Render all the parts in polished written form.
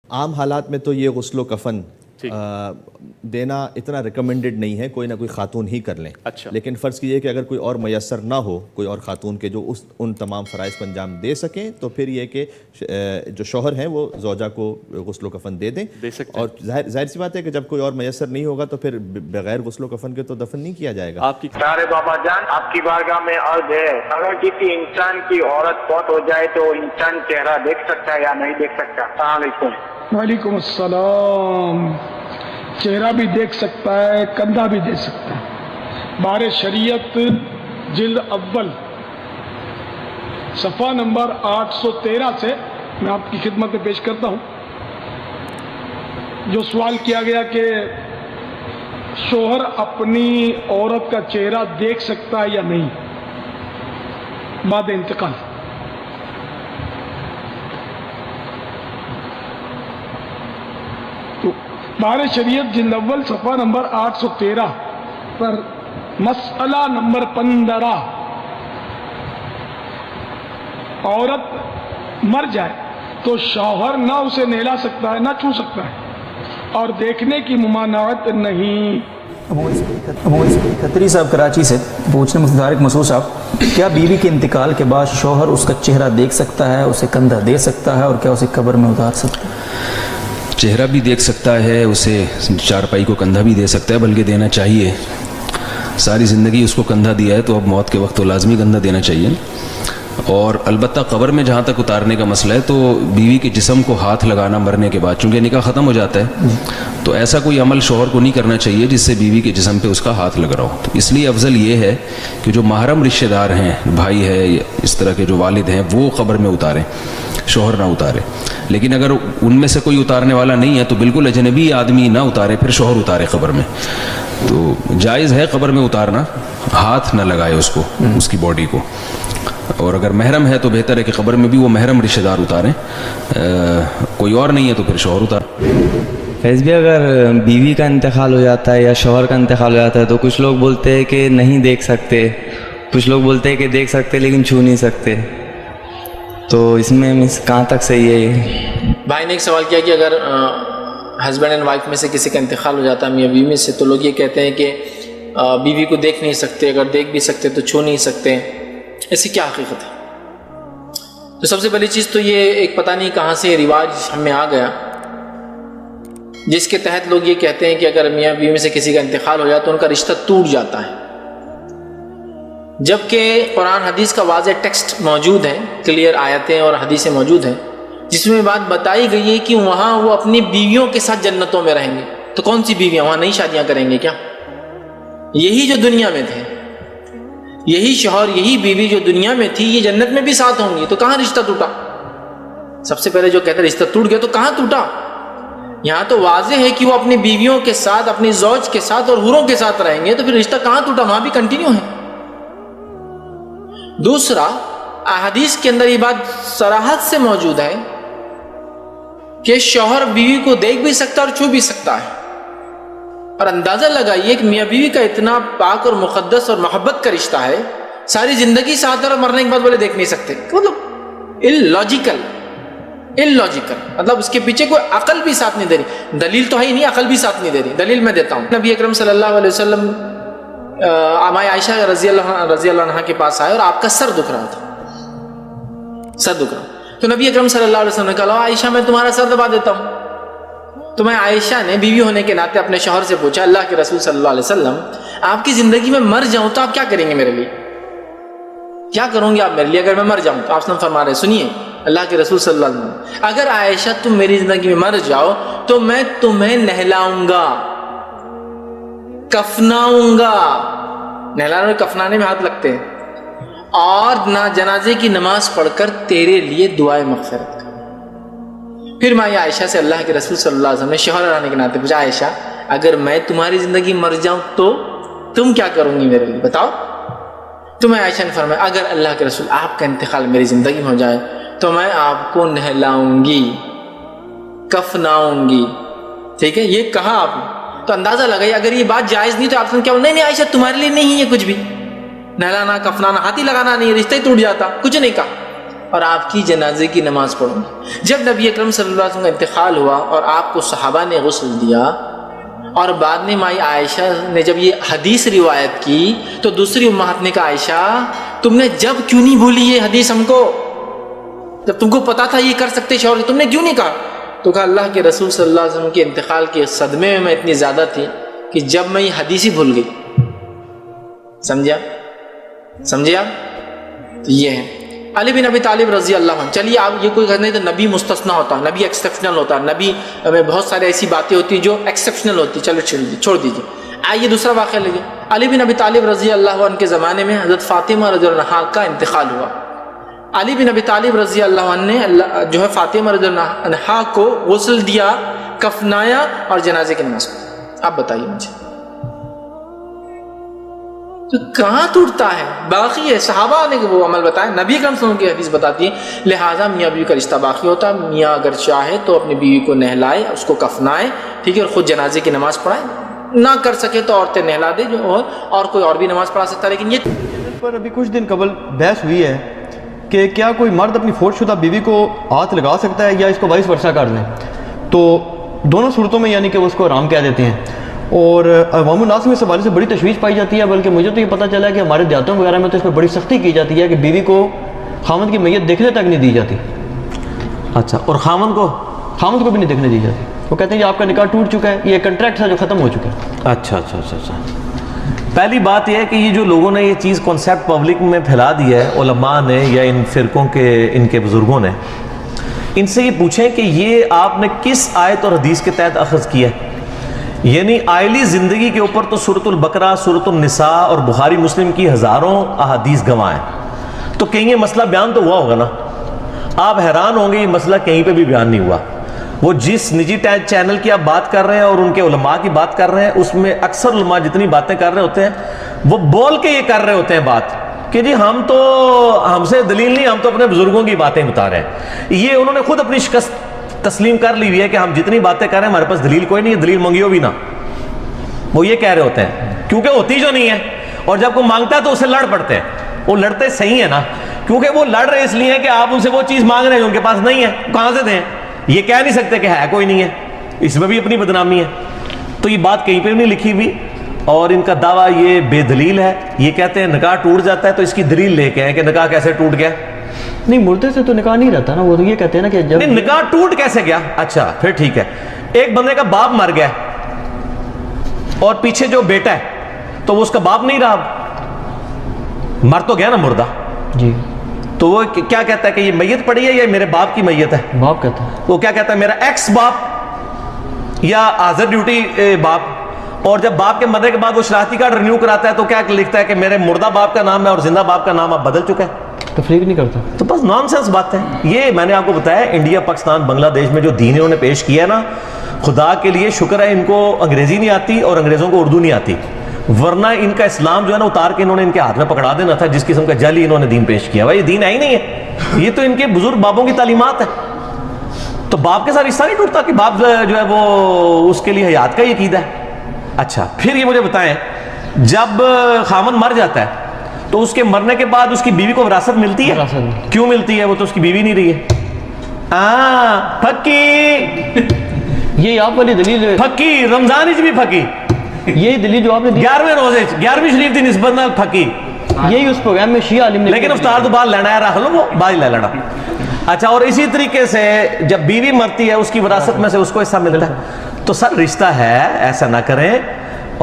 عام حالات میں تو یہ غسل و کفن دینا اتنا ریکمینڈڈ نہیں ہے، کوئی نہ کوئی خاتون ہی کر لیں. اچھا. لیکن فرض کیجئے کہ اگر کوئی اور میسر نہ ہو، کوئی اور خاتون کے جو ان تمام فرائض کو انجام دے سکیں، تو پھر یہ کہ جو شوہر ہیں وہ زوجہ کو غسل و کفن دے دیں. اور ظاہر سی بات ہے کہ جب کوئی اور میسر نہیں ہوگا تو پھر بغیر غسل و کفن کے تو دفن نہیں کیا جائے گا. آپ کی سارے بابا جان آپ کی بارگاہ میں عرض ہے، اگر کسی انسان کی عورت فوت ہو جائے تو انسان چہرہ دیکھ سکتا ہے یا نہیں دیکھ سکتا؟ السلام علیکم. وعلیکم السلام. چہرہ بھی دیکھ سکتا ہے، کندھا بھی دیکھ سکتا ہے. بار شریعت جلد اول صفحہ نمبر 813 سے میں آپ کی خدمت میں پیش کرتا ہوں. جو سوال کیا گیا کہ شوہر اپنی عورت کا چہرہ دیکھ سکتا ہے یا نہیں بعد انتقال. بار شریعت جلد اول صفحہ نمبر 813 پر مسئلہ نمبر 15، عورت مر جائے تو شوہر نہ اسے نہلا سکتا ہے نہ چھو سکتا ہے، اور دیکھنے کی ممانعت نہیں. کھتری صاحب کراچی سے پوچھنے متدارک مسعود صاحب، کیا بیوی کے انتقال کے بعد شوہر اس کا چہرہ دیکھ سکتا ہے، اسے کندھا دے سکتا ہے، اور کیا اسے قبر میں اتار سکتا ہے؟ چہرہ بھی دیکھ سکتا ہے، اسے چارپائی کو کندھا بھی دے سکتا ہے، بلکہ دینا چاہیے. ساری زندگی اس کو کندھا دیا ہے تو اب موت کے وقت تو لازمی کندھا دینا چاہیے. اور البتہ قبر میں جہاں تک اتارنے کا مسئلہ ہے تو بیوی کے جسم کو ہاتھ لگانا مرنے کے بعد، چونکہ نکاح ختم ہو جاتا ہے، تو ایسا کوئی عمل شوہر کو نہیں کرنا چاہیے جس سے بیوی کے جسم پہ اس کا ہاتھ لگ رہا ہو. تو اس لیے افضل یہ ہے کہ جو محرم رشتہ دار ہیں، بھائی ہے یا اس طرح کے جو والد ہیں، وہ قبر میں اتاریں، شوہر نہ اتارے. لیکن اگر ان میں سے کوئی اتارنے والا نہیں ہے تو بالکل اجنبی آدمی نہ اتارے، پھر شوہر اتارے قبر میں. تو جائز ہے قبر میں اتارنا، ہاتھ نہ لگائے اس کو، اس کی باڈی کو. اور اگر محرم ہے تو بہتر ہے کہ قبر میں بھی وہ محرم رشتہ دار اتاریں، کوئی اور نہیں ہے تو پھر شوہر اتارے. فیض بھی اگر بیوی کا انتقال ہو جاتا ہے یا شوہر کا انتقال ہو جاتا ہے تو کچھ لوگ بولتے ہیں کہ نہیں دیکھ سکتے، کچھ لوگ بولتے ہیں کہ دیکھ سکتے لیکن چھو نہیں سکتے. تو اس میں کہاں تک صحیح ہے یہ؟ بھائی نے ایک سوال کیا کہ اگر ہسبینڈ اینڈ وائف میں سے کسی کا انتقال ہو جاتا ہے میاں بیوی میں سے، تو لوگ یہ کہتے ہیں کہ بیوی کو دیکھ نہیں سکتے، اگر دیکھ بھی سکتے تو چھو نہیں سکتے. ایسی کیا حقیقت ہے؟ تو سب سے پہلی چیز تو یہ ایک پتہ نہیں کہاں سے رواج ہم میں آ گیا جس کے تحت لوگ یہ کہتے ہیں کہ اگر میاں بیوی میں سے کسی کا انتقال ہو جائے تو ان کا رشتہ ٹوٹ جاتا ہے، جبکہ قرآن حدیث کا واضح ٹیکسٹ موجود ہے، کلیئر آیتیں اور حدیثیں موجود ہیں جس میں بات بتائی گئی ہے کہ وہاں وہ اپنی بیویوں کے ساتھ جنتوں میں رہیں گے. تو کون سی بیویاں؟ وہاں نئی شادیاں کریں گے کیا؟ یہی جو دنیا میں تھے، یہی شوہر یہی بیوی جو دنیا میں تھی، یہ جنت میں بھی ساتھ ہوں گی. تو کہاں رشتہ ٹوٹا؟ سب سے پہلے جو کہتے ہیں رشتہ ٹوٹ گیا، تو کہاں ٹوٹا؟ یہاں تو واضح ہے کہ وہ اپنی بیویوں کے ساتھ، اپنی زوج کے ساتھ اور حوروں کے ساتھ رہیں گے. تو پھر رشتہ کہاں ٹوٹا؟ وہاں بھی کنٹینیو ہے. دوسرا، احادیث کے اندر یہ بات صراحت سے موجود ہے کہ شوہر بیوی کو دیکھ بھی سکتا اور چھو بھی سکتا ہے. اور اندازہ لگائیے کہ میاں بیوی کا اتنا پاک اور مقدس اور محبت کا رشتہ ہے، ساری زندگی ساتھ اور مرنے کے بعد بولے دیکھ نہیں سکتے. مطلب اللاجیکل، مطلب اس کے پیچھے کوئی عقل بھی ساتھ نہیں دے رہی. دلیل تو ہے ہی نہیں، عقل بھی ساتھ نہیں دے رہی. دلیل میں دیتا ہوں. نبی اکرم صلی اللہ علیہ وسلم ماں عائشہ رضی اللہ عنہا کے پاس آئے اور آپ کا سر دکھ رہا تھا، تو نبی اکرم صلی اللہ علیہ وسلم نے کہا عائشہ میں تمہارا سر دبا دیتا ہوں. تو میں عائشہ نے بیوی ہونے کے ناطے اپنے شوہر سے پوچھا، اللہ کے رسول صلی اللہ علیہ وسلم آپ کی زندگی میں مر جاؤں تو آپ کیا کریں گے میرے لیے؟ کیا کروں گے آپ میرے لیے اگر میں مر جاؤں؟ تو آپ نے فرما رہے سنیے اللہ کے رسول صلی اللہ علیہ وسلم، اگر عائشہ تم میری زندگی میں مر جاؤ تو میں تمہیں نہلاؤں گا، کفناؤں گا. نہلانے اور کفنانے میں ہاتھ لگتے ہیں. اور نہ جنازے کی نماز پڑھ کر تیرے لیے دعائے مغفرت کر. پھر میں عائشہ سے اللہ کے رسول صلی اللہ علیہ وسلم نے شوہر آنے کے ناطے پوچھا، عائشہ اگر میں تمہاری زندگی مر جاؤں تو تم کیا کروں گی میرے لیے بتاؤ؟ تو میں عائشہ نے فرمایا اگر اللہ کے رسول آپ کا انتقال میری زندگی میں ہو جائے تو میں آپ کو نہلاؤں گی، کفناؤں گی. ٹھیک ہے، یہ کہا آپ نے. تو اندازہ لگائی اگر یہ بات جائز نہیں تو آپ نے کیا؟ نہیں عائشہ تمہارے لیے نہیں ہے کچھ بھی، نہلانا کفنانا، ہاتھ ہی لگانا نہیں، رشتہ ہی ٹوٹ جاتا. کچھ نہیں کہا. اور آپ کی جنازے کی نماز پڑھوں گی۔ جب نبی اکرم صلی اللہ علیہ وسلم کا انتقال ہوا اور آپ کو صحابہ نے غسل دیا اور بعد میں مائی عائشہ نے جب یہ حدیث روایت کی تو دوسری امہات نے کہا عائشہ تم نے جب کیوں نہیں بولی یہ حدیث ہم کو، جب تم کو پتا تھا یہ کر سکتے شوہر تم نے کیوں نہیں کہا؟ تو کہا اللہ کے رسول صلی اللہ علیہ وسلم کے انتقال کے صدمے میں اتنی زیادہ تھی کہ جب میں یہ حدیث ہی بھول گئی۔ سمجھے آپ؟ تو یہ ہے علی بن ابی طالب رضی اللہ عنہ۔ چلیے آپ یہ کوئی نہیں تو نبی مستثنا ہوتا، نبی ایکسیپشنل ہوتا، نبی میں بہت سارے ایسی باتیں ہوتی جو ایکسیپشنل ہوتی، چلو چھوڑ دیجیے۔ آئیے دوسرا واقعہ لگے۔ علی بن ابی طالب رضی اللہ عنہ کے زمانے میں حضرت فاطمہ رضی اللہ عنہا کا انتقال ہوا۔ علی بن ابی طالب رضی اللہ عنہ نے جو ہے فاطمہ رضی اللہ عنہا کو غسل دیا، کفنایا اور جنازے کی نماز پڑھی۔ آپ بتائیے مجھے تو کہاں ٹوٹتا ہے؟ باقی ہے، صحابہ نے وہ عمل بتایا، نبی اکرم صلی اللہ علیہ وسلم کی حدیث بتاتی ہے، لہٰذا میاں بیوی کا رشتہ باقی ہوتا ہے۔ میاں اگر چاہے تو اپنی بیوی کو نہلائے، اس کو کفنائے، ٹھیک ہے، اور خود جنازے کی نماز پڑھائے، نہ کر سکے تو عورتیں نہلا دے، جو اور کوئی اور بھی نماز پڑھا سکتا ہے۔ لیکن یہ پر ابھی کچھ دن قبل بحث ہوئی ہے کہ کیا کوئی مرد اپنی فوت شدہ بیوی کو ہاتھ لگا سکتا ہے یا اس کو وائس ورثہ کر لیں، تو دونوں صورتوں میں یعنی کہ وہ اس کو حرام کہہ دیتے ہیں، اور عوام الناس میں اس حوالے سے بڑی تشویش پائی جاتی ہے۔ بلکہ مجھے تو یہ پتہ چلا ہے کہ ہمارے دیہاتوں وغیرہ میں تو اس پہ بڑی سختی کی جاتی ہے کہ بیوی کو خامد کی میت دیکھنے تک نہیں دی جاتی۔ اچھا، اور خامن کو بھی نہیں دیکھنے دی جاتی۔ وہ کہتے ہیں یہ آپ کا نکاح ٹوٹ چکا ہے، یہ کنٹریکٹ تھا جو ختم ہو چکا ہے۔ اچھا۔ پہلی بات یہ ہے کہ یہ جو لوگوں نے یہ چیز کانسیپٹ پبلک میں پھیلا دی ہے، علماء نے یا ان فرقوں کے ان کے بزرگوں نے، ان سے یہ پوچھیں کہ یہ آپ نے کس آیت اور حدیث کے تحت اخذ کیا ہے؟ یعنی آئلی زندگی کے اوپر تو سورۃ البقرہ، سورۃ النساء اور بخاری مسلم کی ہزاروں احادیث گواہ ہیں، تو کہیں یہ مسئلہ بیان تو ہوا ہوگا نا؟ آپ حیران ہوں گے یہ مسئلہ کہیں پہ بھی بیان نہیں ہوا۔ وہ جس نجی چینل کی آپ بات کر رہے ہیں اور ان کے علماء کی بات کر رہے ہیں، اس میں اکثر علماء جتنی باتیں کر رہے ہوتے ہیں وہ بول کے یہ کر رہے ہوتے ہیں بات کہ جی ہم سے دلیل نہیں، ہم تو اپنے بزرگوں کی باتیں بتا رہے ہیں۔ یہ انہوں نے خود اپنی شکست تسلیم کر لی ہوئی ہے کہ ہم جتنی باتیں کر رہے ہیں ہمارے پاس دلیل کوئی نہیں ہے، دلیل منگیو بھی نہ، وہ یہ کہہ رہے ہوتے ہیں کیونکہ ہوتی جو نہیں ہے، اور جب کوئی مانگتا ہے تو اسے لڑ پڑتے ہیں۔ وہ لڑتے صحیح ہے نا، کیونکہ وہ لڑ رہے اس لیے ہیں کہ آپ ان سے وہ چیز مانگ رہے ہیں جو ان کے پاس نہیں ہے، کہاں سے دیں؟ یہ کہہ نہیں سکتے کہ ہے کوئی نہیں ہے، اس میں بھی اپنی بدنامی ہے۔ تو یہ بات کہیں پہ بھی نہیں لکھی ہوئی، اور ان کا دعویٰ یہ بے دلیل ہے۔ یہ کہتے ہیں نکاح ٹوٹ جاتا ہے تو اس کی دلیل لے کے آئیں کہ نکاح کیسے ٹوٹ گیا۔ نہیں، مردے سے تو نکاح نہیں رہتا نا، وہ تو یہ کہتے ہیں نا کہ جب نہیں، نکاح ٹوٹ کیسے گیا؟ اچھا پھر ٹھیک ہے، ایک بندے کا باپ مر گیا اور پیچھے جو بیٹا ہے تو وہ اس کا باپ نہیں رہا، مر تو گیا نا مردہ جی، تو وہ کیا کہتا ہے کہ یہ میت پڑی ہے یا میرے باپ کی میت ہے؟ باپ کہتا ہے۔ وہ کیا کہتا ہے، میرا ایکس باپ یا حاضر ڈیوٹی باپ، اور جب باپ کے مرنے کے بعد وہ شناختی کارڈ رینیو کراتا ہے تو کیا لکھتا ہے کہ میرے مردہ باپ کا نام ہے اور زندہ باپ کا نام اب بدل چکا ہے؟ تفریق نہیں کرتا۔ تو بس نان سینس بات ہے یہ۔ میں نے آپ کو بتایا انڈیا، پاکستان، بنگلہ دیش میں جو دین انہوں نے پیش کیا ہے نا، خدا کے لیے شکر ہے ان کو انگریزی نہیں آتی اور انگریزوں کو اردو نہیں آتی، ورنہ ان کا اسلام جو ہے نا اتار کے انہوں نے ان کے ہاتھ میں پکڑا دینا تھا، جس قسم کا جعلی انہوں نے دین پیش کیا۔ بھائی یہ دین ہے ہی نہیں ہے، یہ تو ان کے بزرگ بابوں کی تعلیمات ہے۔ تو باپ کے ساتھ رشتہ نہیں ٹوٹتا کہ باپ جو ہے وہ اس کے لیے حیات کا ہی عقیدہ ہے۔ اچھا پھر یہ مجھے بتائیں، جب خامن مر جاتا ہے تو اس کے مرنے کے بعد اس کی بیوی کو وراثت ملتی ہے؟ کیوں ملتی ہے؟ وہ تو اس کی بیوی نہیں رہی ہے۔ پھکی یہ آپ والی دلیل، پھکی رمضان بھی پھکی، یہی دلیل جو آپ نے 11ویں روزے 11ویں شریف دی نسبت نہ پھکی، یہی اس پروگرام میں شیعہ عالم نے، لیکن افطار تو بعد لینا ہے، رہا لو وہ بعد لے لینا۔ اچھا، اور اسی طریقے سے جب بیوی مرتی ہے اس کی وراثت میں سے اس کو حصہ ملتا ہے۔ تو سر رشتہ ہے، ایسا نہ کریں۔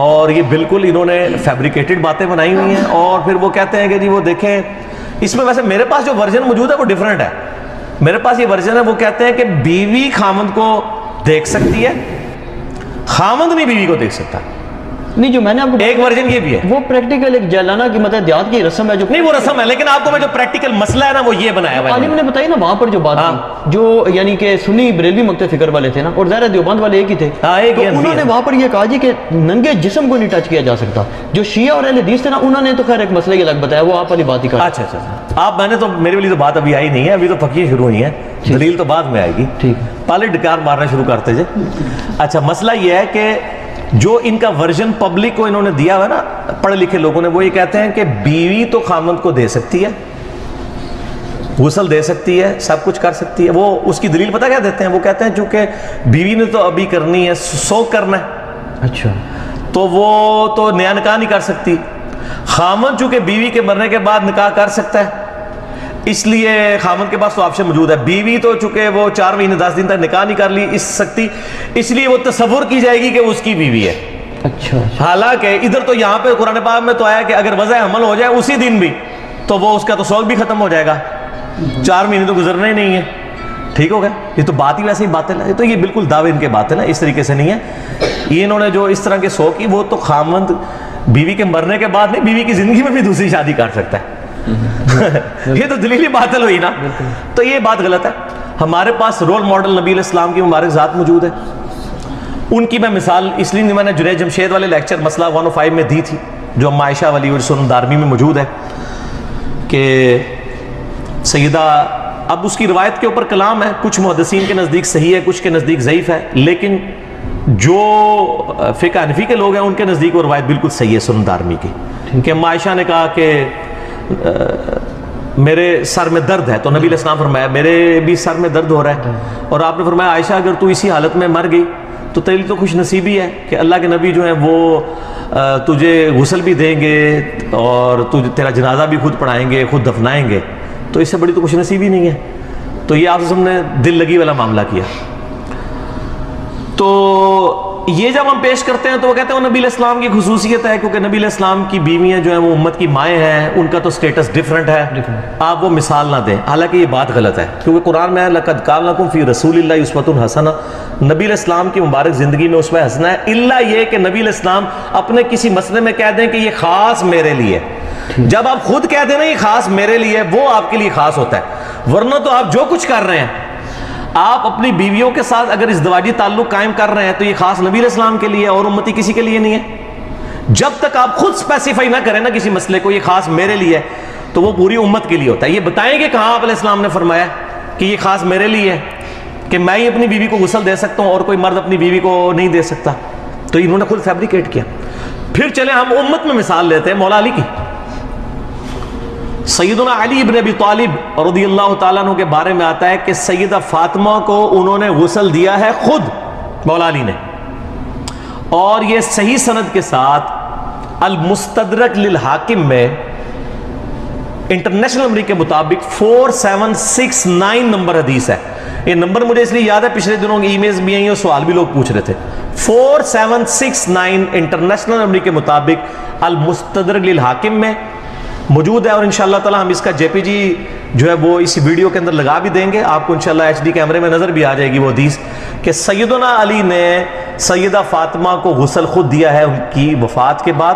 اور یہ بالکل انہوں نے فیبریکیٹڈ باتیں بنائی ہوئی ہیں، اور پھر وہ کہتے ہیں کہ جی وہ دیکھیں اس میں، ویسے میرے پاس جو ورژن موجود ہے وہ ڈیفرنٹ ہے۔ میرے پاس یہ ورژن ہے، وہ کہتے ہیں کہ بیوی خامند کو دیکھ سکتی ہے، خامند نہیں بیوی کو دیکھ سکتا۔ نہیں، جو میں نے آپ کو ایک ورژن یہ بھی ہے، وہ پریکٹیکل ایک جیلانہ کی مطلب دیہات کی رسم ہے جو نہیں وہ رسم ہے، لیکن آپ کو میں جو پریکٹیکل مسئلہ ہے نا وہ یہ بنایا ہوا ہے۔ عالم نے بتائی نا وہاں پر جو بات کی، جو یعنی کہ سنی بریلوی مکتب فکر والے تھے نا، اور ظاہر دیوبند والے ایک ہی تھے، تو انہوں نے وہاں پر یہ کہا جی کہ ننگے جسم کو نہیں ٹچ کیا جا سکتا۔ جو شیعہ اور اہل حدیث تھے نا، انہوں نے تو خیر ایک مسئلہ الگ بتایا، وہ آپ والی بات ہی کہا۔ اچھا اچھا، آپ میں نے تو میرے والی تو بات ابھی آئی نہیں ہے، ابھی تو پھکیاں شروع ہوئی ہیں، دلیل تو بعد میں آئے گی، ٹھیک، پہلے ڈکار مارنا شروع کرتے جے۔ اچھا مسئلہ یہ ہے کہ جو ان کا ورژن پبلک کو انہوں نے دیا ہوا ہے نا، پڑھے لکھے لوگوں نے، وہ یہ کہتے ہیں کہ بیوی تو خامند کو دے سکتی ہے، غسل دے سکتی ہے, سب کچھ کر سکتی ہے. وہ اس کی دلیل پتہ کیا دیتے ہیں, وہ کہتے ہیں چونکہ بیوی نے تو ابھی کرنی ہے, سوگ کرنا ہے, اچھا, تو وہ تو نیا نکاح نہیں کر سکتی. خامن چونکہ بیوی کے مرنے کے بعد نکاح کر سکتا ہے, اس لیے خامن کے پاس تو آپشن موجود ہے. بیوی تو چونکہ وہ 4 مہینے 10 دن تک نکاح نہیں کر لی اس سکتی, اس لیے وہ تصور کی جائے گی کہ وہ اس کی بیوی ہے. اچھا, حالانکہ ادھر تو یہاں پہ قرآن پاک میں تو آیا کہ اگر وضع حمل ہو جائے اسی دن بھی تو وہ اس کا تو سوگ بھی ختم ہو جائے گا, 4 مہینے تو گزرنا ہی نہیں ہے. ٹھیک ہو گیا, یہ تو بات ہی ویسے ہی باطل ہے. تو یہ بالکل دعوے ان کے باطل ہے, اس طریقے سے نہیں ہے. یہ انہوں نے جو اس طرح کے سوگ کی, وہ تو خامند بیوی کے مرنے کے بعد نہیں, بیوی کی زندگی میں بھی دوسری شادی کر سکتا ہے. یہ تو دلیل باطل ہوئی نا. تو یہ بات غلط ہے. ہمارے پاس رول ماڈل نبی علیہ السلام کی مبارک ذات موجود ہے. ان کی میں مثال اس لیے میں نے جنید جمشید والے لیکچر مسئلہ 105 میں دی تھی, جو عائشہ ولی سنن دارمی میں موجود ہے, کہ سیدہ, اب اس کی روایت کے اوپر کلام ہے, کچھ محدثین کے نزدیک صحیح ہے, کچھ کے نزدیک ضعیف ہے, لیکن جو فقہ حنفی کے لوگ ہیں ان کے نزدیک وہ روایت بالکل صحیح ہے سنن دارمی کی, کہ عائشہ نے کہا کہ میرے سر میں درد ہے, تو نبی علیہ السلام فرمایا میرے بھی سر میں درد ہو رہا ہے, اور آپ نے فرمایا عائشہ اگر تو اسی حالت میں مر گئی تو تیری تو خوش نصیبی ہے کہ اللہ کے نبی جو ہیں وہ تجھے غسل بھی دیں گے اور تیرا جنازہ بھی خود پڑھائیں گے, خود دفنائیں گے, تو اس سے بڑی تو خوش نصیبی نہیں ہے. تو یہ آپ نے دل لگی والا معاملہ کیا. تو یہ جب ہم پیش کرتے ہیں تو وہ کہتے ہیں وہ نبی علیہ السلام کی خصوصیت ہے, کیونکہ نبی علیہ السلام کی بیویاں جو ہیں وہ امت کی مائیں ہیں, ان کا تو سٹیٹس ڈیفرنٹ ہے, آپ وہ مثال نہ دیں. حالانکہ یہ بات غلط ہے, کیونکہ قرآن میں لقد کان لکم فی رسول اللہ اسوۃ حسنہ, نبی علیہ السلام کی مبارک زندگی میں اسوہ حسنہ ہے, الا یہ کہ نبی علیہ السلام اپنے کسی مسئلے میں کہہ دیں کہ یہ خاص میرے لیے. جب آپ خود کہہ دیں نا یہ خاص میرے لیے, وہ آپ کے لیے خاص ہوتا ہے, ورنہ تو آپ جو کچھ کر رہے ہیں, آپ اپنی بیویوں کے ساتھ اگر ازدواجی تعلق قائم کر رہے ہیں تو یہ خاص نبی علیہ السلام کے لیے اور امتی کسی کے لیے نہیں ہے. جب تک آپ خود اسپیسیفائی نہ کریں نا کسی مسئلے کو یہ خاص میرے لیے ہے, تو وہ پوری امت کے لیے ہوتا ہے. یہ بتائیں کہ کہاں آپ علیہ السلام نے فرمایا کہ یہ خاص میرے لیے ہے, کہ میں ہی اپنی بیوی کو غسل دے سکتا ہوں اور کوئی مرد اپنی بیوی کو نہیں دے سکتا. تو انہوں نے خود فیبریکیٹ کیا. پھر چلیں ہم امت میں مثال لیتے ہیں مولا علی کی. سیدنا علی ابن ابی طالب رضی اللہ تعالیٰ عنہ کے بارے میں آتا ہے کہ سیدہ فاطمہ کو انہوں نے غسل دیا ہے خود مولا علی نے, اور یہ صحیح سند کے ساتھ المستدرک للحاکم میں انٹرنیشنل نمبر کے مطابق 4769 نمبر حدیث ہے. یہ نمبر مجھے اس لیے یاد ہے, پچھلے دنوں ای میلز بھی آئی ہیں اور سوال بھی لوگ پوچھ رہے تھے. 4769 انٹرنیشنل نمبر کے مطابق المستدرک للحاکم میں موجود ہے, اور انشاءاللہ تعالی ہم اس کا جے پی جی جو ہے وہ اس ویڈیو کے اندر لگا بھی دیں گے, آپ کو انشاءاللہ ایچ ڈی کیمرے میں نظر بھی آ جائے گی وہ حدیث, کہ سیدنا علی نے سیدہ فاطمہ کو غسل خود دیا ہے ان کی وفات کے بعد,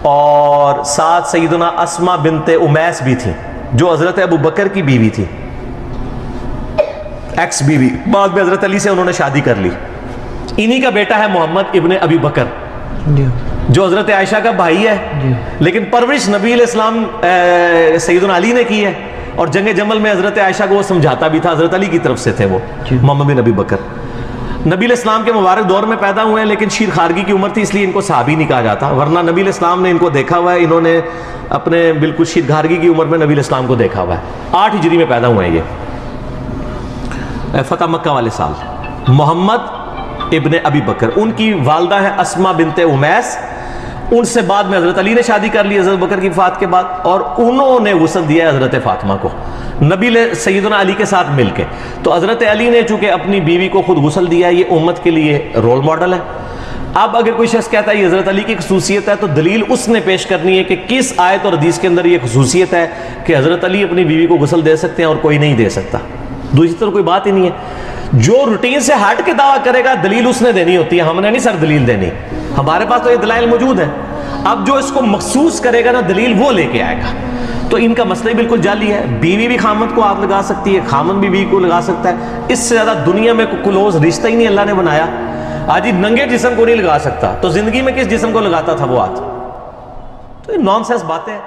اور ساتھ سیدنا اسماء بنت امیس بھی تھی جو حضرت ابو بکر کی بیوی تھی, ایکس بیوی, بعد میں حضرت علی سے انہوں نے شادی کر لی. انہی کا بیٹا ہے محمد ابن ابی بکر جو حضرت عائشہ کا بھائی ہے, لیکن پرورش نبی علیہ السلام سیدنا علی نے کی ہے, اور جنگ جمل میں حضرت عائشہ کو وہ سمجھاتا بھی تھا, حضرت علی کی طرف سے تھے وہ محمد بن ابی بکر. نبی علیہ السلام کے مبارک دور میں پیدا ہوئے ہیں, لیکن شیر خارگی کی عمر تھی اس لیے ان کو صحابی نہیں کہا جاتا, ورنہ نبی علیہ السلام نے ان کو دیکھا ہوا ہے, انہوں نے اپنے بالکل شیر خارگی کی عمر میں نبی علیہ السلام کو دیکھا ہوا ہے. 8 ہجری میں پیدا ہوئے ہیں یہ, فتح مکہ والے سال. محمد ابن ابی بکر, ان کی والدہ ہے اسماء بنت امیس, ان سے بعد میں حضرت علی نے شادی کر لی حضرت بکر کی وفات کے بعد, اور انہوں نے غسل دیا ہے حضرت فاطمہ کو نبی سیدنا علی کے ساتھ مل کے. تو حضرت علی نے چونکہ اپنی بیوی کو خود غسل دیا ہے, یہ امت کے لیے رول ماڈل ہے. اب اگر کوئی شخص کہتا ہے یہ حضرت علی کی خصوصیت ہے, تو دلیل اس نے پیش کرنی ہے کہ کس آیت اور حدیث کے اندر یہ خصوصیت ہے کہ حضرت علی اپنی بیوی کو غسل دے سکتے ہیں اور کوئی نہیں دے سکتا. دوسری طرف کوئی بات ہی نہیں ہے. جو روٹین سے ہٹ کے دعویٰ کرے گا دلیل اس نے دینی ہوتی ہے, ہم نے نہیں سر دلیل دینی, ہمارے پاس تو یہ دلائل موجود ہیں. اب جو اس کو مخصوص کرے گا نا دلیل وہ لے کے آئے گا. تو ان کا مسئلہ بالکل جعلی ہے. بیوی بھی خامد کو ہاتھ لگا سکتی ہے, خامد بھی بیوی کو لگا سکتا ہے, اس سے زیادہ دنیا میں کوئی کلوز رشتہ ہی نہیں اللہ نے بنایا. آج ننگے جسم کو نہیں لگا سکتا, تو زندگی میں کس جسم کو لگاتا تھا وہ ہاتھ؟ تو یہ نان سینس باتیں ہیں.